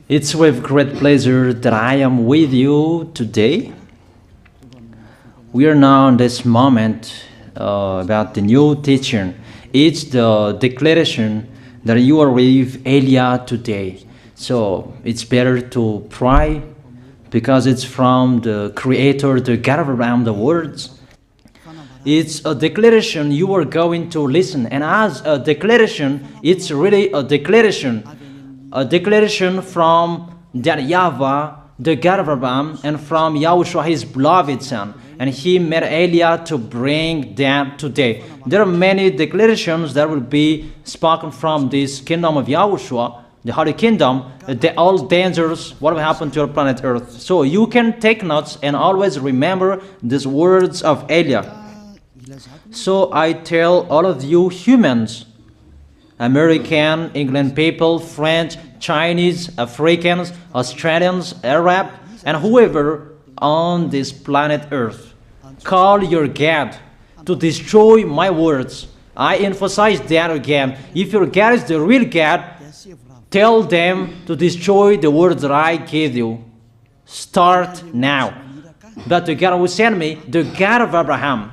It's with great pleasure that I am with you today. We are now in this moment about the new teaching. It's the declaration that you are with Elia today. So it's better to pray because it's from the Creator, the God of around the words. It's a declaration you are going to listen, and as a declaration, it's really a declaration from that YAHVAH, the God of Abraham, and from YAHOSHUAH, his beloved son. And he made Elia to bring them today. There are many declarations that will be spoken from this kingdom of YAHOSHUAH, the Holy Kingdom, all dangers, what will happen to your planet Earth. So you can take notes and always remember these words of Elia. So I tell all of you humans, American, England people, French, Chinese, Africans, Australians, Arab, and whoever on this planet Earth, call your God to destroy my words. I emphasize that again. If your God is the real God, tell them to destroy the words that I gave you. Start now. But the God who sent me, the God of Abraham,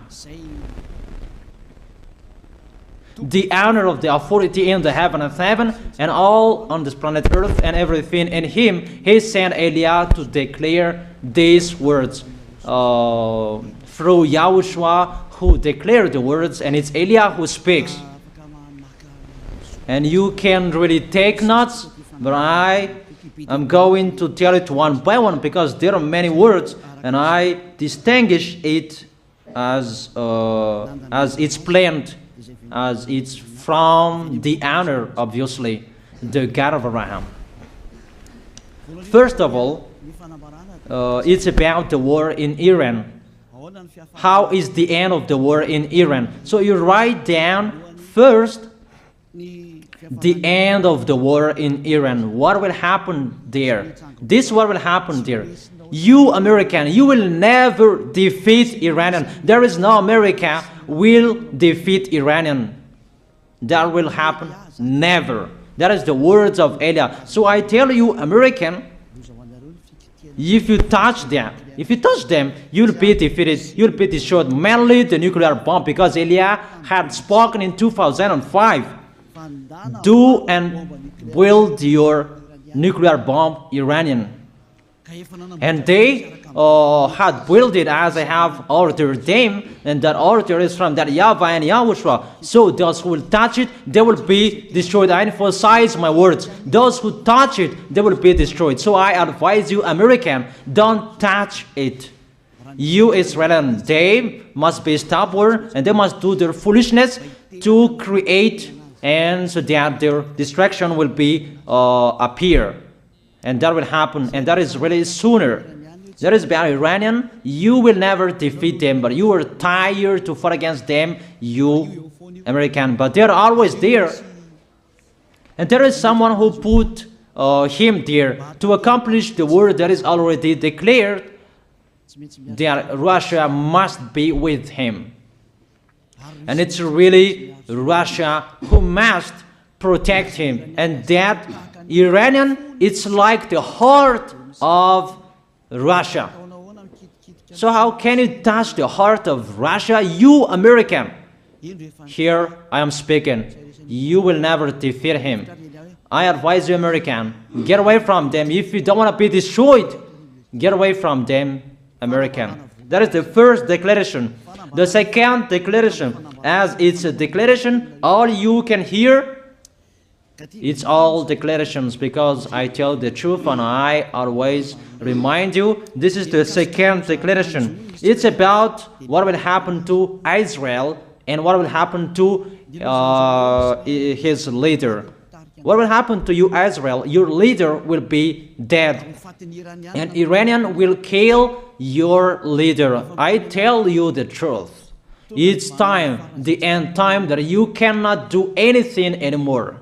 the honor of the authority in the heaven of heaven and all on this planet Earth and everything in him, he sent Elia to declare these words through YAHOSHUAH, who declared the words, and it's Elia who speaks. And you can really take notes, but I am going to tell it one by one because there are many words, and I distinguish it as it's planned, as it's from the honor, obviously, the God of Abraham. First of all, it's about the war in Iran. How is the end of the war in Iran? So you write down first the end of the war in Iran. What will happen there? This what will happen there. You American, you will never defeat Iranian. There is no America will defeat Iranian. That will happen never. That is the words of Elia. So I tell you, American, if you touch them, you'll be defeated, you'll be destroyed. Mainly the nuclear bomb, because Elia had spoken in 2005. Do and build your nuclear bomb, Iranian. And they had built it as I have ordered them, and that order is from that YAHVAH and YAHOSHUAH. So those who will touch it, they will be destroyed. I emphasize my words. Those who touch it, they will be destroyed. So I advise you, American, don't touch it. You Israelis, they must be stubborn, and they must do their foolishness to create, and so that their destruction will be appear. And that will happen, and that is really sooner. That is about Iranian. You will never defeat them, but you are tired to fight against them, you American. But they're always there. And there is someone who put him there to accomplish the word that is already declared, that Russia must be with him. And it's really Russia who must protect him. And that Iranian, it's like the heart of Russia. So how can you touch the heart of Russia? You American. Here I am speaking. You will never defeat him. I advise you, American, get away from them. If you don't want to be destroyed, get away from them, American. That is the first declaration. The second declaration, as it's a declaration, all you can hear, it's all declarations, because I tell the truth and I always remind you, this is the second declaration. It's about what will happen to Israel and what will happen to his leader. What will happen to you, Israel? Your leader will be dead, and Iranian will kill your leader. I tell you the truth. It's time, the end time, that you cannot do anything anymore.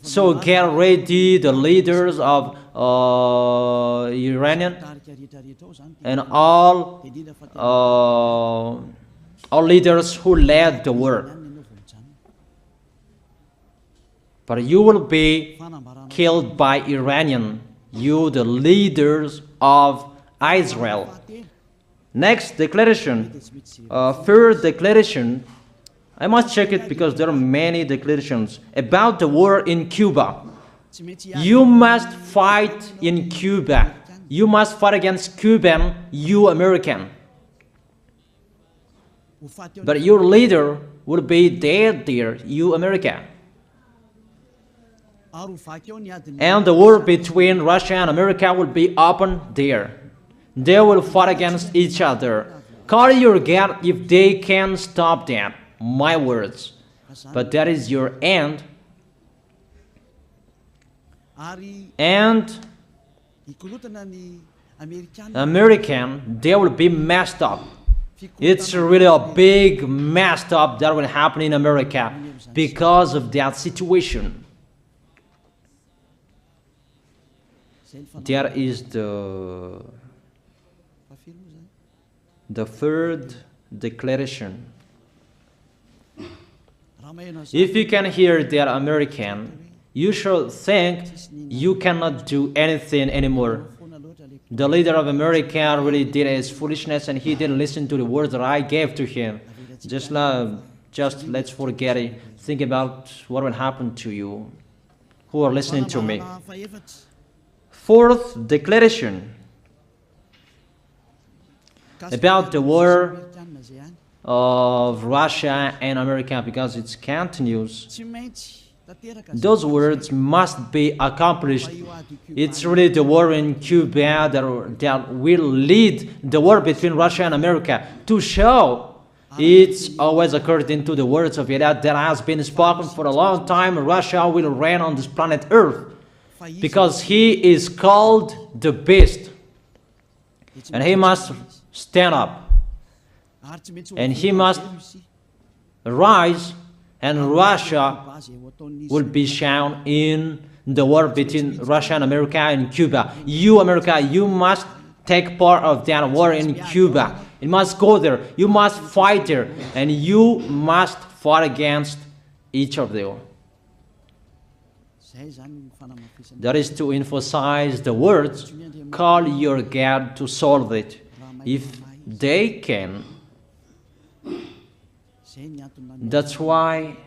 So get ready, the leaders of Iranian and all leaders who led the war. but you will be killed by Iranian, you the leaders of Israel. Next declaration, third declaration, I must check it because there are many declarations about the war in Cuba. You must fight in Cuba. You must fight against Cuban, you American. But your leader will be dead there, you America. And the war between Russia and America will be open there. They will fight against each other. Call your God if they can stop that. My words. But that is your end. And American, they will be messed up. It's really a big messed up that will happen in America because of that situation. That is the third declaration. If you can hear that American, you should think you cannot do anything anymore. The leader of America really did his foolishness and he didn't listen to the words that I gave to him. Just let's forget it. Think about what will happen to you who are listening to me. Fourth declaration about the war of Russia and America, because it continues. Those words must be accomplished. It's really the war in Cuba that will lead the war between Russia and America to show it's always according to the words of YAH that has been spoken for a long time. Russia will reign on this planet Earth because he is called the beast and he must stand up and he must rise, and Russia will be shown in the war between Russia and America and Cuba. You, America, you must take part of that war in Cuba. You must go there. You must fight there. And you must fight against each of them. That is to emphasize the words, call your God to solve it. If they can, that's why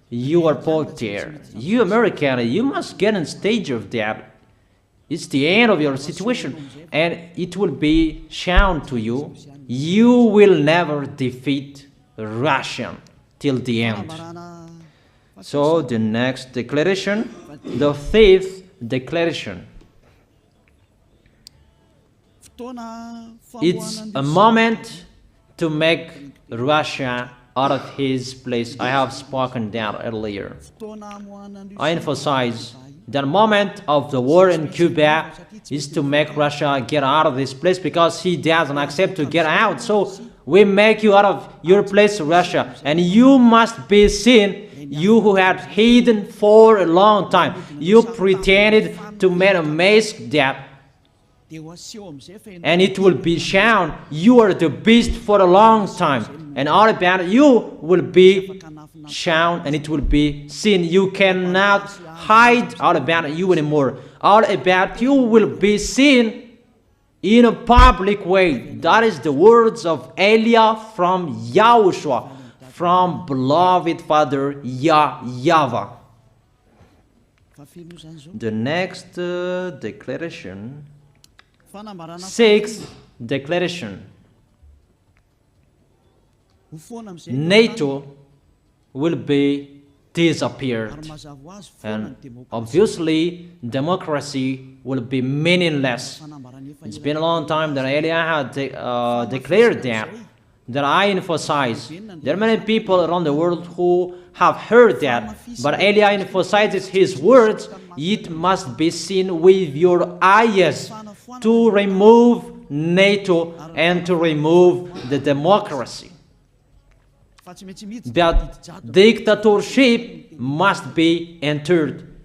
you are put there. You American, you must get in stage of that. It's the end of your situation and it will be shown to you. You will never defeat Russia till the end. So the next declaration, the fifth declaration. It's a moment to make Russia out of his place. I have spoken that earlier. I emphasize the moment of the war in Cuba is to make Russia get out of this place because he doesn't accept to get out. So we make you out of your place, Russia, and you must be seen. You who had hidden for a long time, you pretended to make a mask that, and it will be shown you are the beast for a long time, and all about you will be shown and it will be seen. You cannot hide all about you anymore. All about you will be seen in a public way. That is the words of Elia from YAHOSHUAH, from beloved Father YAHVAH. The next declaration, sixth declaration. NATO will be disappeared, and obviously democracy will be meaningless. It's been a long time that Elia had declared that I emphasize. There are many people around the world who have heard that, but Elia emphasizes his words. It must be seen with your eyes to remove NATO and to remove the democracy. That dictatorship must be entered.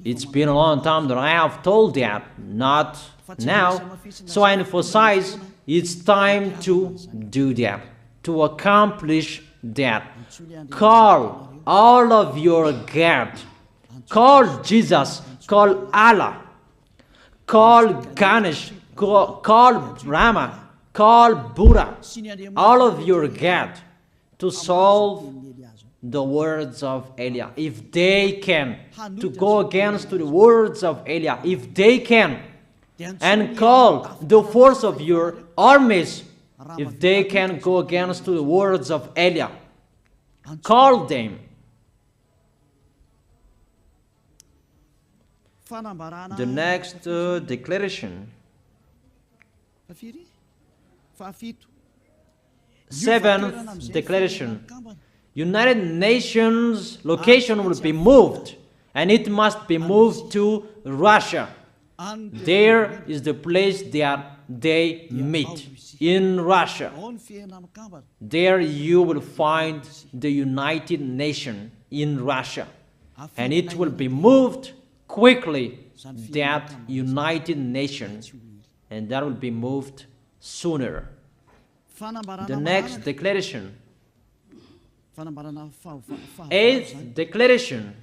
It's been a long time that I have told that, not now. So I emphasize it's time to do that, to accomplish that. Call all of your God. Call Jesus, call Allah, call Ganesh, call Rama, call Buddha, all of your God to solve the words of Eliah. If they can, to go against the words of Eliah, if they can, and call the force of your armies, if they can go against the words of Eliah, call them. The next declaration. Seventh declaration. United Nations location will be moved, and it must be moved to Russia. There is the place that they meet, in Russia. There you will find the United Nations in Russia, and it will be moved quickly, that United Nations, and that will be moved sooner. The next declaration. Eighth declaration.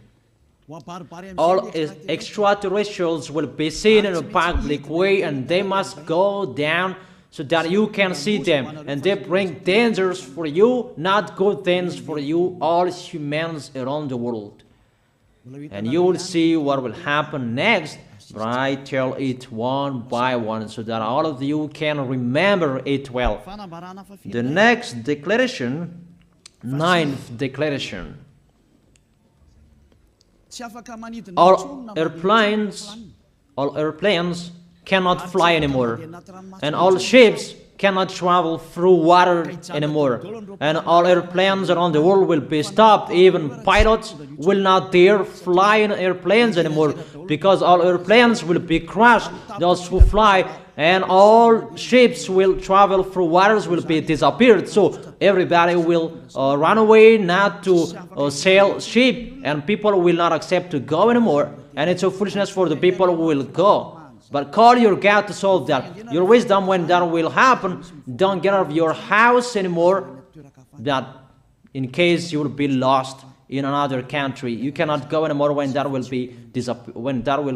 All extraterrestrials will be seen in a public way, and they must go down so that you can see them, and they bring dangers for you, not good things for you, all humans around the world. And you will see what will happen next, but I tell it one by one so that all of you can remember it well. The next declaration, ninth declaration. All airplanes cannot fly anymore, and all ships cannot travel through water anymore, and all airplanes around the world will be stopped. Even pilots will not dare fly in airplanes anymore, because all airplanes will be crushed, those who fly, and all ships will travel through waters will be disappeared. So everybody will run away not to sail ship, and people will not accept to go anymore, and it's a foolishness for the people who will go. But call your God to solve that. Your wisdom when that will happen. Don't get out of your house anymore, that in case you will be lost in another country. You cannot go anymore when that will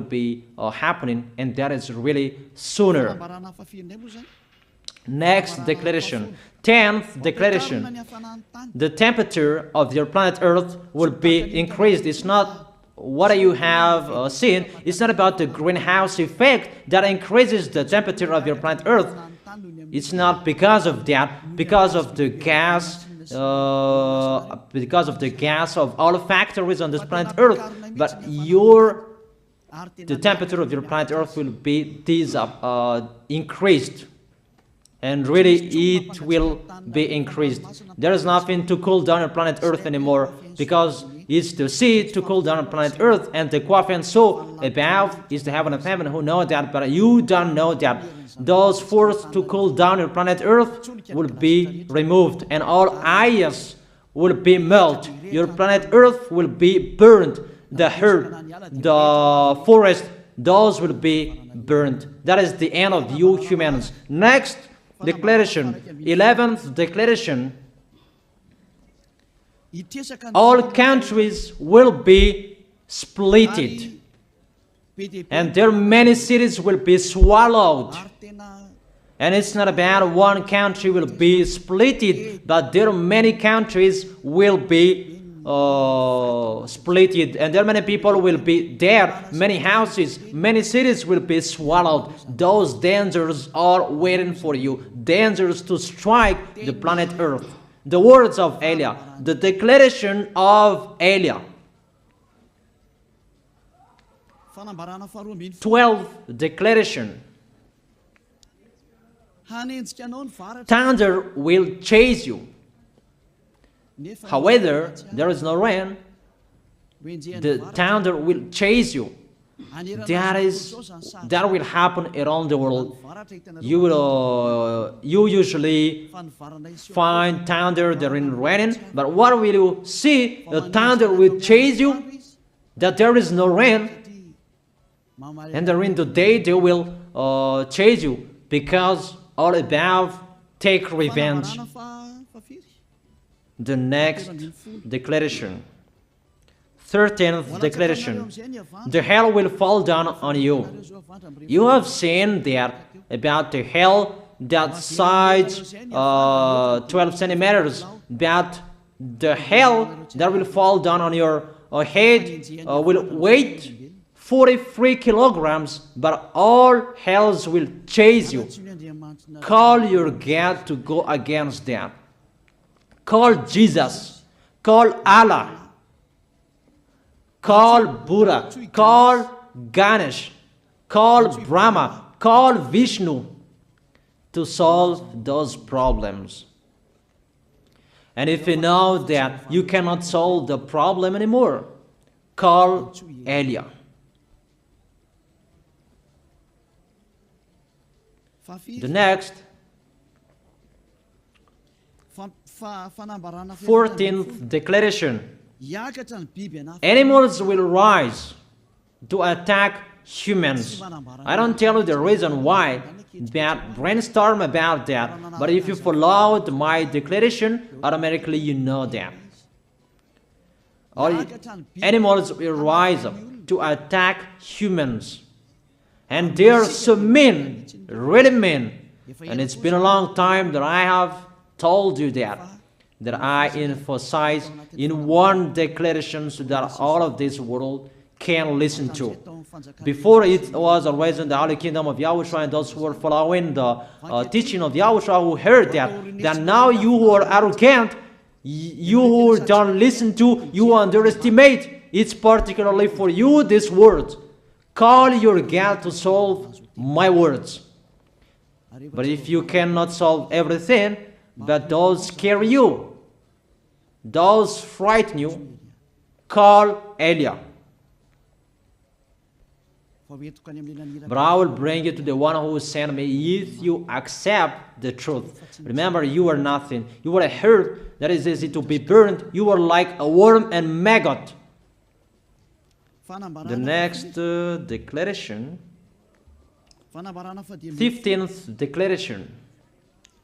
be happening, and that is really sooner. Next declaration. 10th declaration. The temperature of your planet Earth will be increased. It's not what you have seen. It's not about the greenhouse effect that increases the temperature of your planet Earth. It's not because of that, because of the gas, of all factories on this planet Earth. But the temperature of your planet Earth will be increased, and really it will be increased. There is nothing to cool down your planet Earth anymore, because it's the sea to cool down planet Earth, and the Quaf and so above is the heaven of heaven, who know that, but you don't know that. Those forces to cool down your planet Earth will be removed, and all ice will be melted. Your planet Earth will be burned. The earth, the forest, those will be burned. That is the end of you humans. Next declaration, 11th declaration. All countries will be splitted, and their many cities will be swallowed. And it's not about one country will be splitted, but there are many countries will be splitted, and there many people will be there, many houses, many cities will be swallowed. Those dangers are waiting for you, dangers to strike the planet Earth. The words of Eliah, the declaration of Eliah. 12th declaration. Thunder will chase you. However, there is no rain. The thunder will chase you. That will happen around the world. You usually find thunder during raining, but what will you see? The thunder will chase you, that there is no rain, and during the day they will chase you, because all above take revenge. The next declaration. 13th declaration. The hell will fall down on you. You have seen that about the hell that size 12 centimeters, that the hell that will fall down on your head will weight 43 kilograms, but all hells will chase you. Call your God to go against that. Call Jesus. Call Allah. Call Buddha. Call Ganesh. Call Brahma. Call Vishnu to solve those problems. And if you know that you cannot solve the problem anymore, call Elia. The next, 14th declaration. Animals will rise to attack humans. I don't tell you the reason why, but brainstorm about that. But if you followed my declaration, automatically you know that. All animals will rise to attack humans. And they are so mean, really mean. And it's been a long time that I have told you that I emphasize in one declaration so that all of this world can listen to. Before it was always in the Holy Kingdom of YAHOSHUAH, and those who were following the teaching of YAHOSHUAH who heard that now you who are arrogant, you who don't listen to, you underestimate. It's particularly for you, this word. Call your God to solve my words. But if you cannot solve everything, but those scare you, those frighten you, call Elia. But I will bring you to the one who sent me if you accept the truth. Remember, you are nothing. You are a herb that is easy to be burned. You are like a worm and maggot. The next declaration, 15th declaration.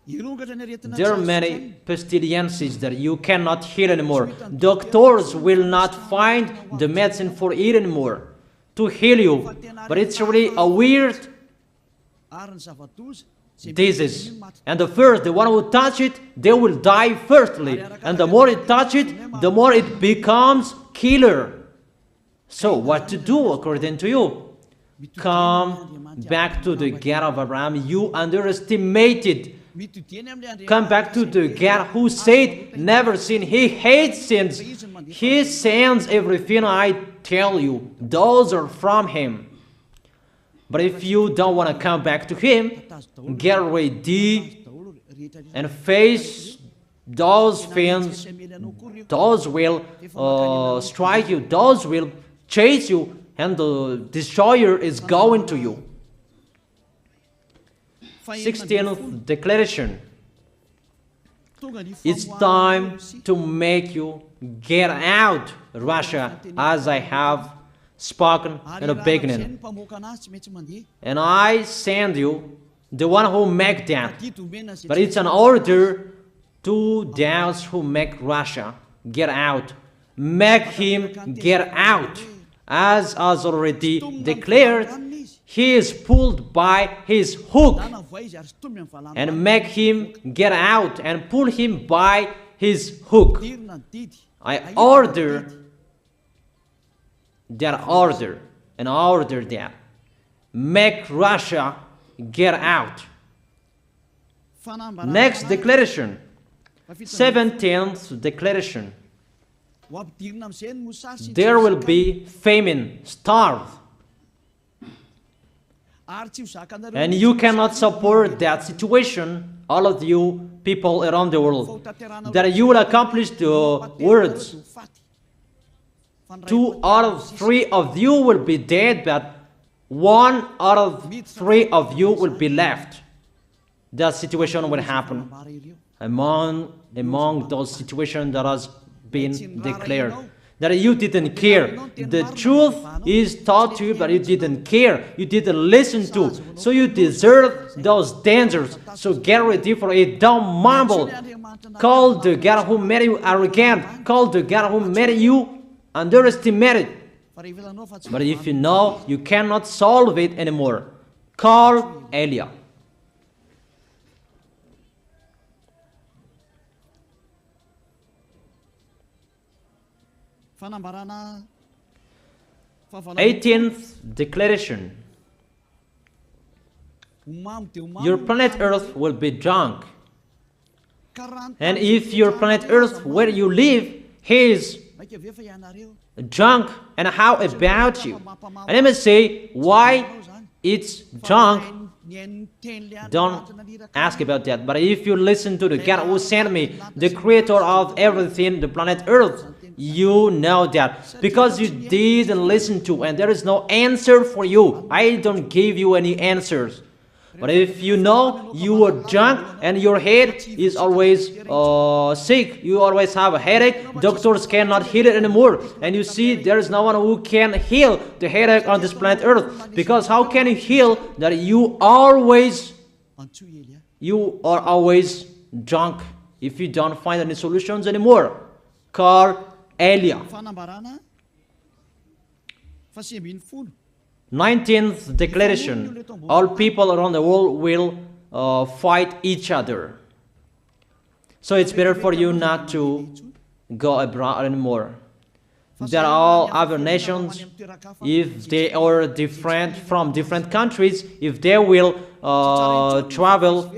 There are many pestilences that you cannot heal anymore. Doctors will not find the medicine for it anymore to heal you. But it's really a weird disease. And the one who touch it, they will die firstly. And the more it touch it, the more it becomes killer. So what to do according to you? Come back to the God of Abraham. You underestimated. Come back to the God who said, never sin. He hates sins. He sends everything I tell you. Those are from Him. But if you don't want to come back to Him, get ready and face those things. Those will strike you. Those will chase you, and the destroyer is going to you. 16th declaration. It's time to make you get out, Russia, as I have spoken in the beginning. And I send you the one who make that. But it's an order to those who make Russia get out. Make him get out. As already declared, he is pulled by his hook, and make him get out and pull him by his hook. I order that. Make Russia get out. Next declaration, 17th declaration. There will be famine, starve. And you cannot support that situation, all of you people around the world, that you will accomplish the words. 2 out of 3 of you will be dead, but 1 out of 3 of you will be left. That situation will happen among those situations that has been declared. That you didn't care. The truth is taught to you, but you didn't care. You didn't listen to. So you deserve those dangers. So get ready for it. Don't mumble. Call the God who made you arrogant. Call the God who made you underestimate it. But if you know you cannot solve it anymore, call Eliah. Eighteenth declaration. Your planet Earth will be drunk. And if your planet Earth where you live is drunk, and how about you? And let me say why it's drunk. Don't ask about that. But if you listen to the God who sent me, the creator of everything, the planet Earth, you know that. Because you didn't listen to, and there is no answer for you. I don't give you any answers. But if you know you are drunk and your head is always sick, you always have a headache, doctors cannot heal it anymore. And you see there is no one who can heal the headache on this planet Earth. Because how can you heal that you are always drunk if you don't find any solutions anymore? Call Eliah. 19th declaration. All people around the world will fight each other. So it's better for you not to go abroad anymore. There are all other nations, if they are different from different countries, if they will travel,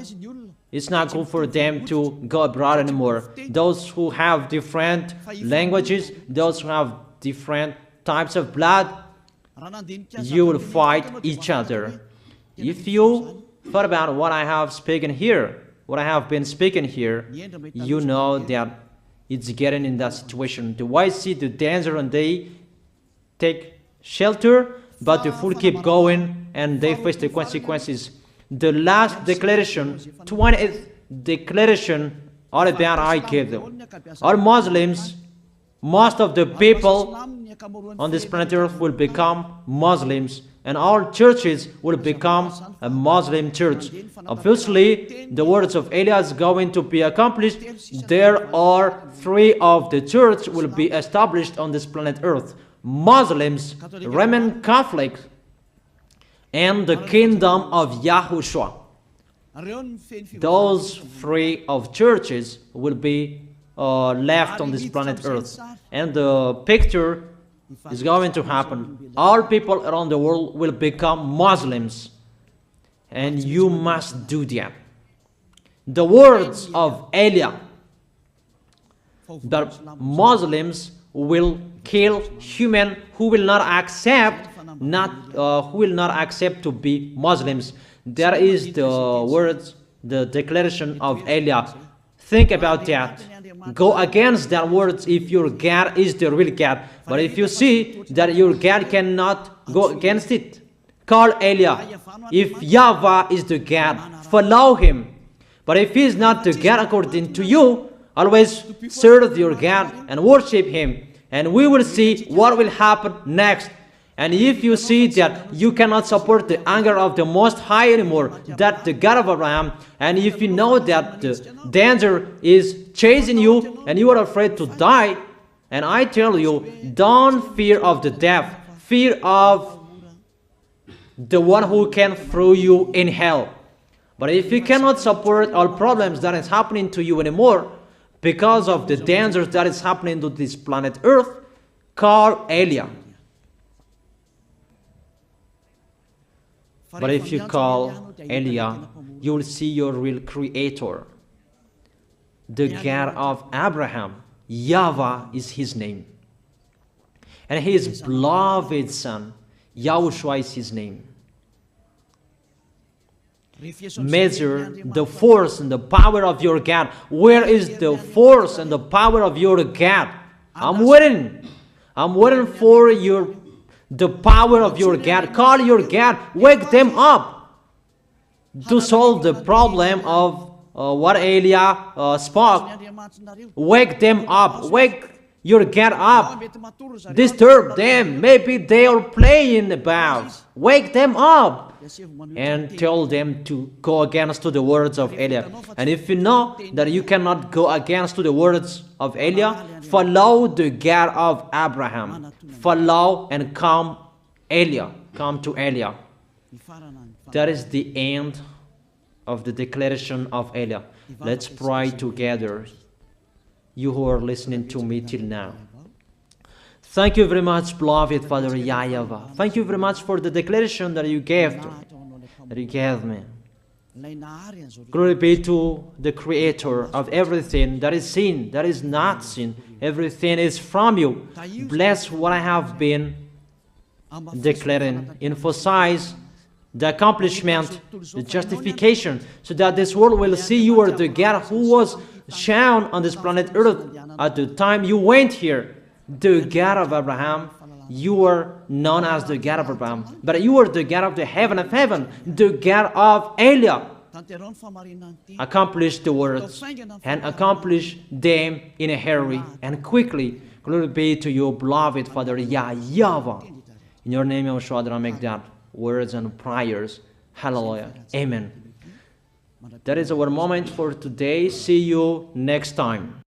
it's not good for them to go abroad anymore. Those who have different languages, those who have different types of blood, you will fight each other. If you thought about what I have spoken here, what I have been speaking here, you know that it's getting in that situation. The wise see the danger and they take shelter, but the fool keep going and they face the consequences. The last declaration, 20th declaration, all about I gave them. All Muslims, most of the people on this planet Earth will become Muslims, and all churches will become a Muslim church. Obviously, the words of Eliah is going to be accomplished. There are 3 of the church will be established on this planet Earth: Muslims, Roman Catholics, and the kingdom of YAHOSHUAH. Those 3 of churches will be left on this planet Earth, and the picture is going to happen. All people around the world will become Muslims, and you must do that. The words of Eliah, that Muslims will kill human who will not accept to be Muslims. That is the words, the declaration of Eliah. Think about that. Go against that words if your God is the real God. But if you see that your God cannot go against it, call Eliah. If YAHVAH is the God, follow him. But if he is not the God according to you, always serve your God and worship him. And we will see what will happen next. And if you see that you cannot support the anger of the Most High anymore, that the God of Abraham, and if you know that the danger is chasing you and you are afraid to die, and I tell you, don't fear of the death, fear of the one who can throw you in hell. But if you cannot support all problems that is happening to you anymore, because of the dangers that is happening to this planet Earth, call Eliah. But if you call Eliah, you will see your real creator, the God of Abraham. YAHVAH is his name. And his beloved son, YAHOSHUAH is his name. Measure the force and the power of your God. Where is the force and the power of your God? I'm waiting. I'm waiting for the power of your God. Call your God. Wake them up to solve the problem of what Eliah spoke. Wake them up. Wake your God up. Disturb them. Maybe they are playing about. Wake them up. and tell them to go against to the words of Eliah. And if you know that you cannot go against to the words of Eliah, follow the God of Abraham. Follow and come Eliah. Come to Eliah. That is the end of the declaration of Eliah. Let's pray together, you who are listening to me till now. Thank you very much, beloved Father YAHVAH. Thank you very much for the declaration that you gave to me, that you gave me. Glory be to the Creator of everything that is seen, that is not seen. Everything is from you. Bless what I have been declaring. Emphasize the accomplishment, the justification, so that this world will see you are the God who was shown on this planet Earth at the time you went here. The God of Abraham. You are known as the God of Abraham, but you are the God of the heaven of heaven, the God of Eliah. Accomplish the words and accomplish them in a hurry and quickly. Glory be to you, beloved Father YAHVAH. In your name, YAHOSHUAH, I make that words and prayers. Hallelujah. Amen. That is our moment for today. See you next time.